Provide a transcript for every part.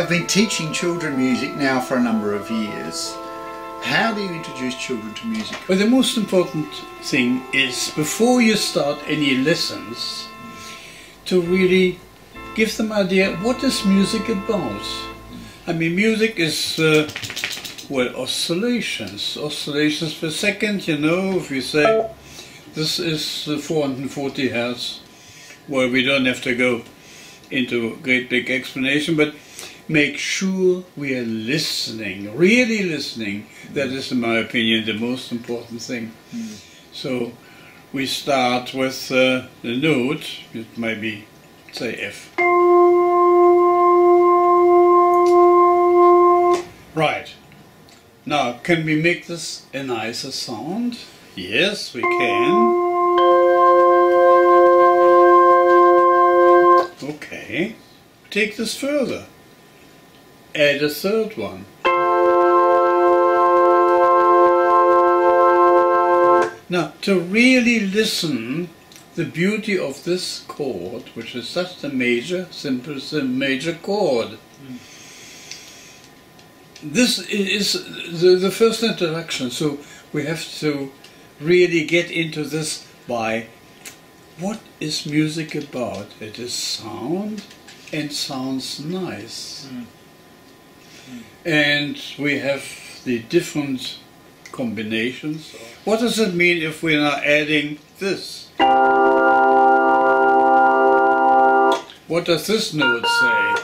have been teaching children music now for a number of years. How do you introduce children to music? Well, the most important thing is, before you start any lessons, to really give them an idea, what is music about? I mean, music is, well, oscillations per second, you know. If you say, this is 440 Hertz, well, we don't have to go into a great big explanation, but make sure we are listening, really listening. That is, in my opinion, the most important thing. So we start with the note. It might be, say, F. Right. Now, can we make this a nicer sound? Yes, we can. Okay. Take this further. Add a third one. Now, to really listen the beauty of this chord, which is just a major, simple major chord. This is the first introduction, so we have to really get into this by what is music about? It is sound and sounds nice. And we have the different combinations. What does it mean if we're now adding this? What does this note say?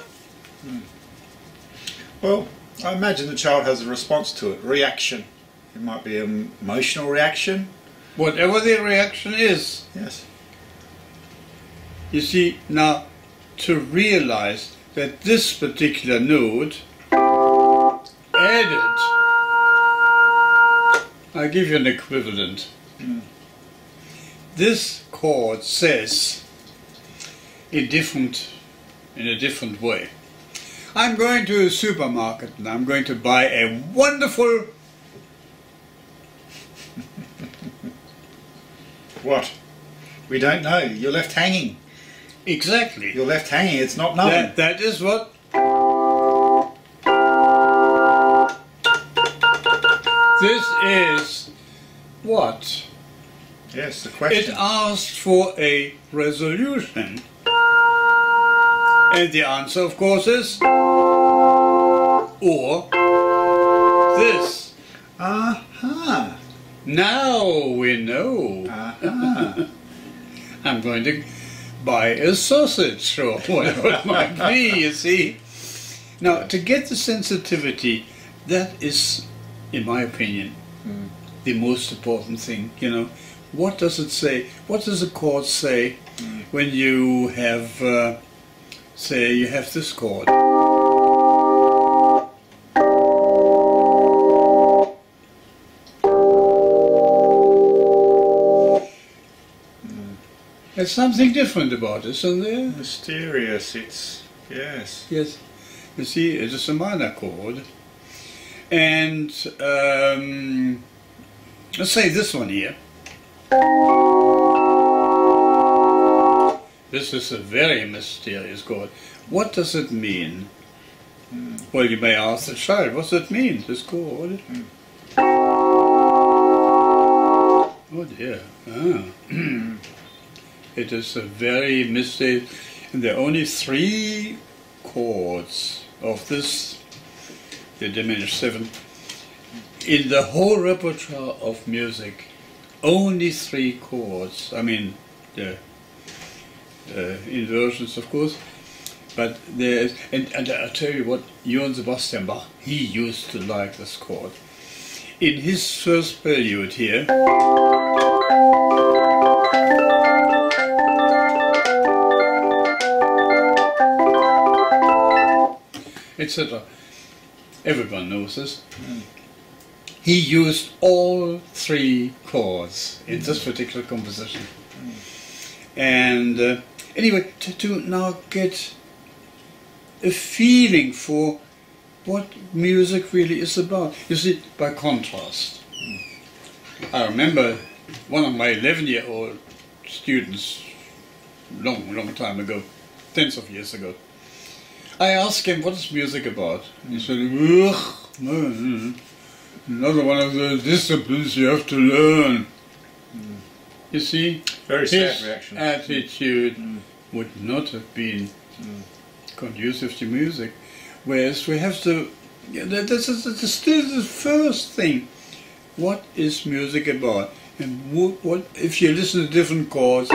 Well, I imagine the child has a response to it, reaction. It might be an emotional reaction. Whatever the reaction is. Yes. You see, now to realize that this particular note added, I'll give you an equivalent. This chord says in a different way. I'm going to a supermarket and I'm going to buy a wonderful... What? We don't know. You're left hanging. Exactly. You're left hanging. It's not known. That is what... This is what? Yes, the question. It asked for a resolution. And the answer, of course, is... or this. Aha. Now we know. Aha. I'm going to buy a sausage or whatever it might be, you see. Now, to get the sensitivity, that is, in my opinion, the most important thing, you know. What does it say? What does a chord say when you have, say, you have this chord? There's something different about it, isn't there? Mysterious. It's... yes. Yes. You see, it is a minor chord. And let's say this one here. This is a very mysterious chord. What does it mean? Well, you may ask the child, what does it mean, this chord? Oh dear. It is a very mysterious, and there are only 3 chords of this, the diminished 7, in the whole repertoire of music. Only 3 chords. I mean, the inversions, of course, but there is, and I'll tell you what, Johann Sebastian Bach, he used to like this chord. In his first prelude here, etc. Everyone knows this. He used all 3 chords in this particular composition. And anyway, to now get a feeling for what music really is about. You see, by contrast. I remember one of my 11-year-old students, long time ago, tens of years ago, I asked him, what is music about? He said, ugh, another one of the disciplines you have to learn. You see, Very sad his reaction. attitude would not have been conducive to music. Whereas we have to, this is still the first thing. What is music about? And what if you listen to different chords?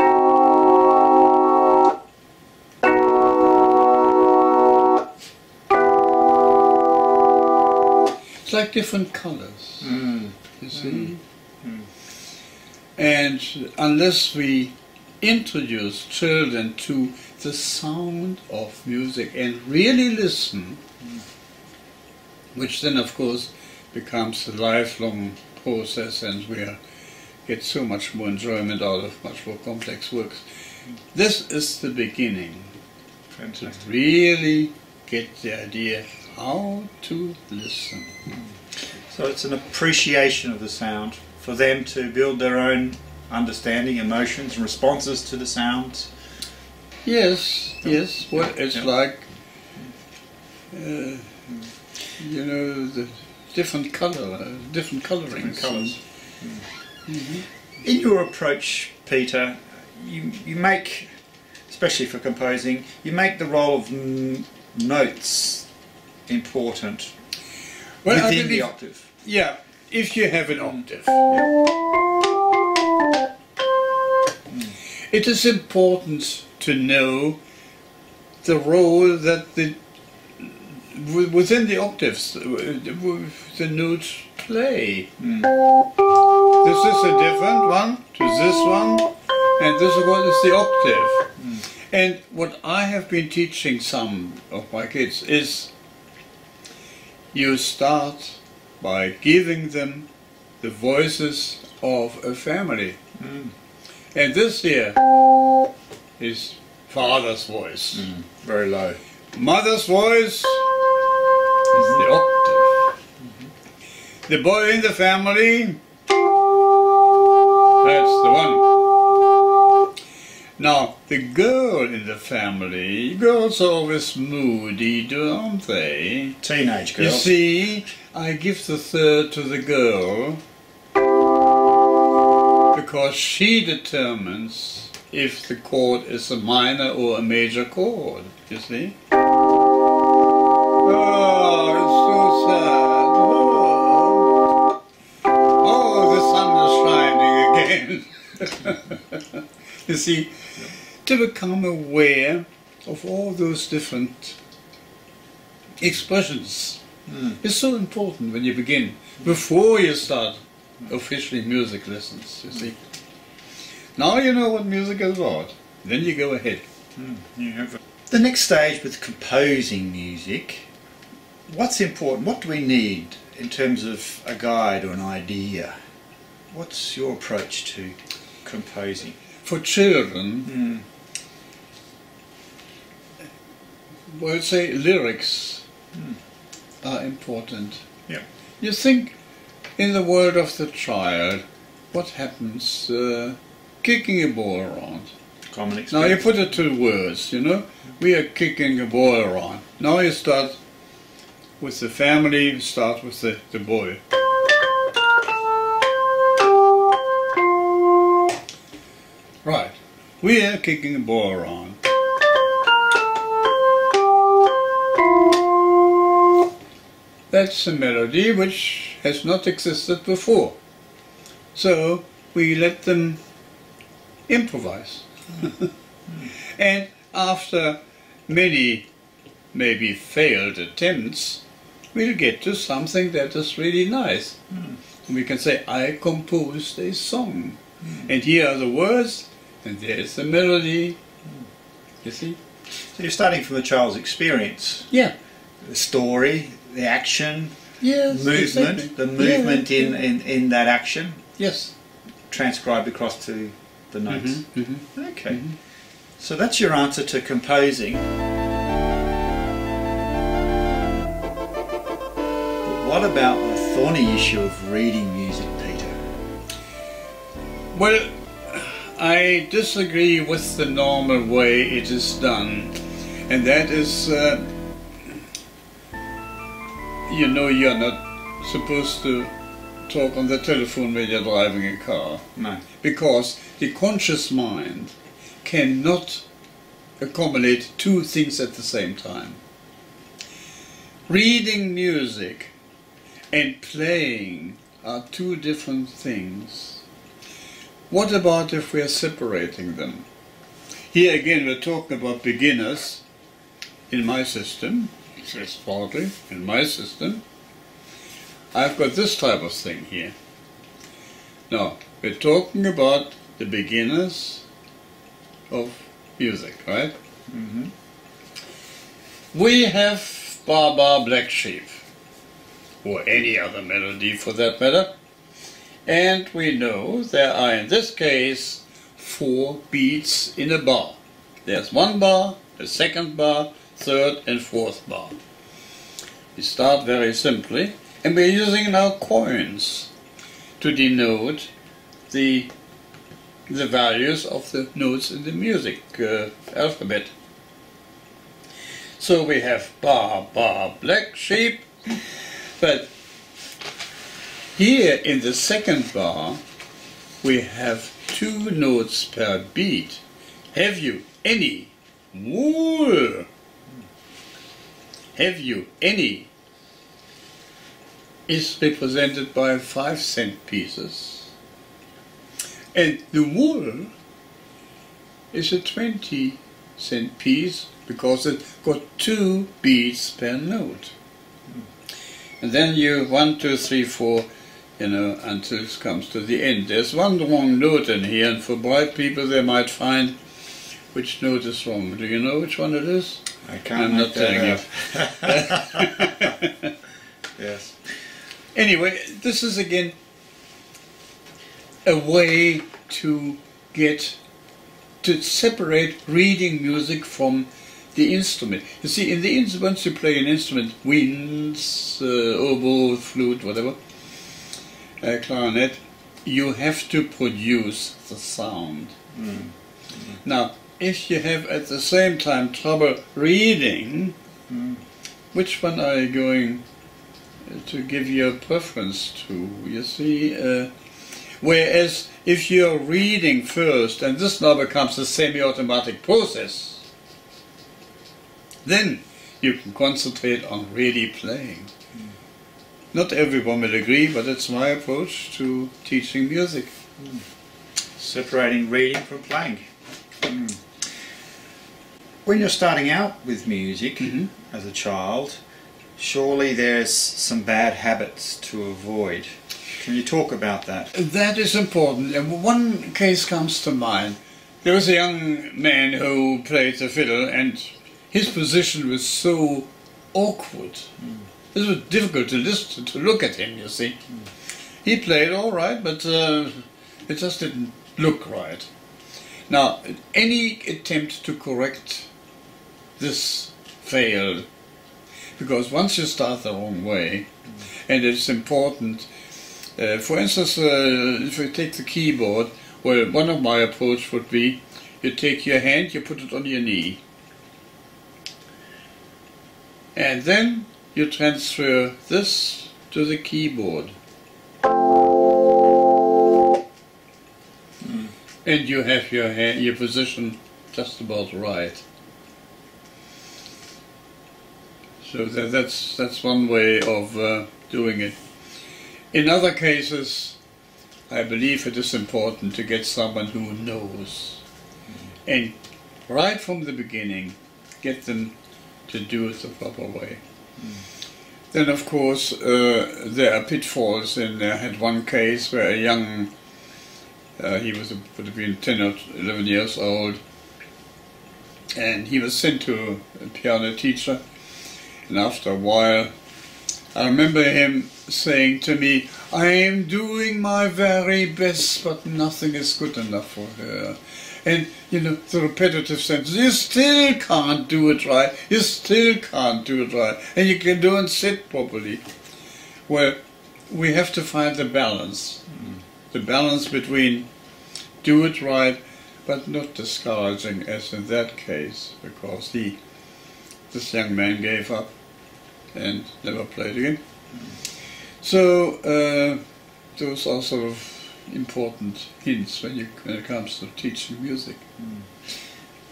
It's like different colors, you see? And unless we introduce children to the sound of music and really listen, which then of course becomes a lifelong process, and we get so much more enjoyment out of much more complex works. This is the beginning. Fantastic. To really get the idea how to listen. So it's an appreciation of the sound for them to build their own understanding, emotions, and responses to the sounds. Yes, yes. What it's like, you know, the different colorings. Different colours. In your approach, Peter, you make, especially for composing, you make the role of notes important within the octave. Yeah, if you have an octave. It is important to know the role that within the octaves the notes play. This is a different one to this one, and this one is the octave. And what I have been teaching some of my kids is you start by giving them the voices of a family. And this here is father's voice. Very low. Mother's voice is the octave. The boy in the family, that's the one. Now, the girl in the family, girls are always moody, aren't they? Teenage You girls. see, I give the third to the girl because she determines if the chord is a minor or a major chord, you see? Oh, it's so sad. Oh, the sun is shining again. You see, to become aware of all those different expressions is so important when you begin, before you start officially music lessons, you see. Now you know what music is about, then you go ahead. The next stage with composing music, what's important? What do we need in terms of a guide or an idea? What's your approach to composing? For children, well, say lyrics are important. Yeah. You think in the world of the child, what happens kicking a ball around? Common Now experience. you put it to words, you know, we are kicking a ball around. Now you start with the family, you start with the boy. Right, we are kicking a ball around. That's a melody which has not existed before. So we let them improvise. And after many maybe failed attempts, we'll get to something that is really nice. We can say, I composed a song. And here are the words, and there's the melody. You see? So you're starting from the child's experience. Yeah. The story, the action, Yes. movement, Exactly. the movement Yeah. in that action, Yes. transcribed across to the notes. Mm-hmm. Okay. So that's your answer to composing. But what about the thorny issue of reading music, Peter? Well, I disagree with the normal way it is done, and that is you know you're not supposed to talk on the telephone when you're driving a car. No. Because the conscious mind cannot accommodate two things at the same time. Reading music and playing are two different things. What about if we are separating them? Here again we're talking about beginners in my system, it's partly in my system. I've got this type of thing here. Now, we're talking about the beginners of music, right? Mm-hmm. We have Ba Ba Black Sheep, or any other melody for that matter, and we know there are in this case 4 beats in a bar. There's 1 bar, a 2nd bar, 3rd and 4th bar. We start very simply, and we're using now coins to denote the values of the notes in the music alphabet. So we have Ba Ba Black Sheep, but here in the 2nd bar we have 2 notes per beat. Have you any wool? Have you any is represented by 5-cent pieces, and the wool is a 20-cent piece because it's got 2 beats per note. And then you 1, 2, 3, 4, you know, until it comes to the end. There's 1 wrong note in here, and for bright people they might find which note is wrong. Do you know which one it is? I can't. I'm not telling you. Yes. Anyway, this is again a way to separate reading music from the instrument. You see, in the once you play an instrument, winds, oboe, flute, whatever, clarinet, you have to produce the sound. Now, if you have at the same time trouble reading, which one are you going to give your preference to? You see, whereas if you're reading first, and this now becomes a semi-automatic process, then you can concentrate on really playing. Not everyone will agree, but it's my approach to teaching music. Separating reading from playing. When you're starting out with music as a child, surely there's some bad habits to avoid. Can you talk about that? That is important. And one case comes to mind. There was a young man who played the fiddle, and his position was so awkward. It was difficult to listen to look at him, you see. He played all right, but it just didn't look right. Now, any attempt to correct this failed, because once you start the wrong way, and it's important, for instance, if you take the keyboard, well, one of my approach would be, you take your hand, you put it on your knee, and then you transfer this to the keyboard. And you have your hand, your position just about right. So that's one way of doing it. In other cases, I believe it is important to get someone who knows, and right from the beginning, get them to do it the proper way. Then, of course, there are pitfalls, and I had one case where a young, he would have been 10 or 11 years old, and he was sent to a piano teacher, and after a while, I remember him saying to me, "I am doing my very best, but nothing is good enough for her." And, you know, the repetitive sentence, you still can't do it right, you still can't do it right, and you can do and sit properly. Well, we have to find the balance. The balance between do it right, but not discouraging, as in that case, because this young man gave up. and never play it again. So those are sort of important hints when it comes to teaching music.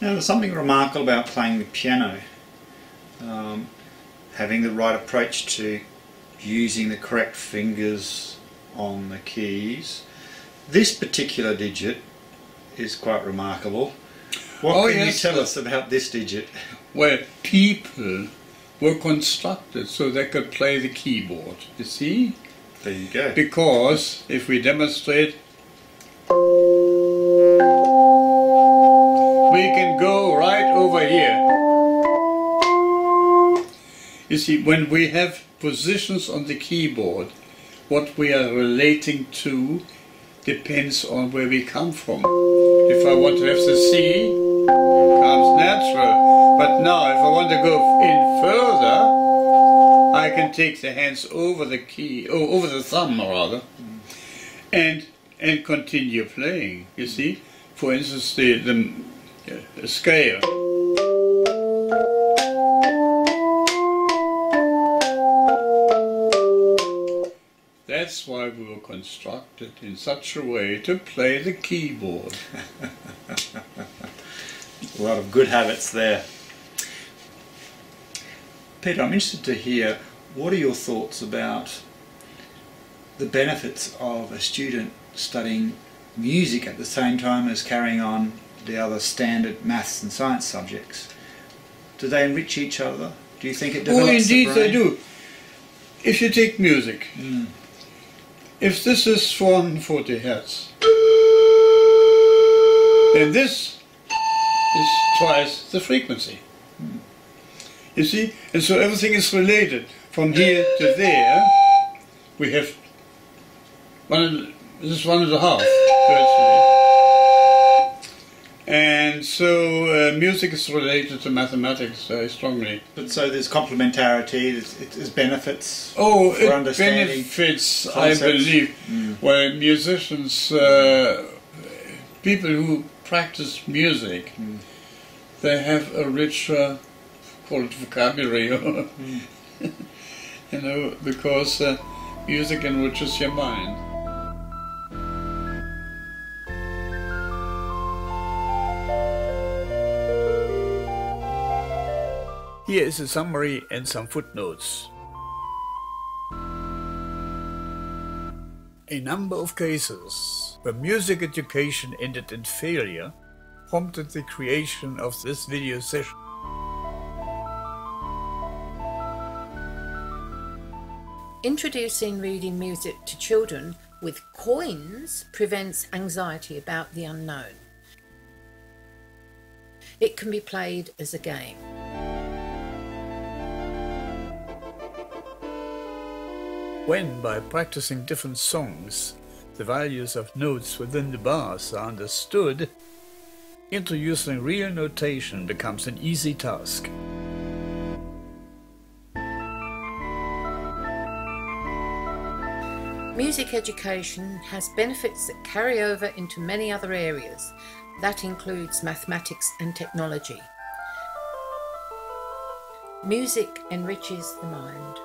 Now, there's something remarkable about playing the piano, having the right approach to using the correct fingers on the keys. This particular digit is quite remarkable. What can you tell us about this digit? Well, people were constructed so they could play the keyboard, you see? There you go. Because if we demonstrate, we can go right over here. You see, when we have positions on the keyboard, what we are relating to depends on where we come from. If I want to have the C, comes natural. But now, if I want to go in further, I can take the hands over the key, over the thumb rather, and continue playing. You see, for instance, the scale. That's why we were constructed in such a way to play the keyboard. A lot of good habits there. Peter, I'm interested to hear, what are your thoughts about the benefits of a student studying music at the same time as carrying on the other standard maths and science subjects? Do they enrich each other? Do you think it develops the brain? Oh, indeed they do. If you take music, if this is 440 Hertz, then this is twice the frequency. You see? And so everything is related. From here to there, we have this is 1.5 virtually. And so music is related to mathematics very strongly. But so there's complementarity, there's benefits for understanding. Oh, it benefits, concepts. I believe. Well, musicians, people who practice music, they have a richer, call it vocabulary, you know, because music enriches your mind. Here is a summary and some footnotes. A number of cases where music education ended in failure prompted the creation of this video session. Introducing reading music to children with coins prevents anxiety about the unknown. It can be played as a game. When, by practicing different songs, the values of notes within the bars are understood, introducing real notation becomes an easy task. Music education has benefits that carry over into many other areas. That includes mathematics and technology. Music enriches the mind.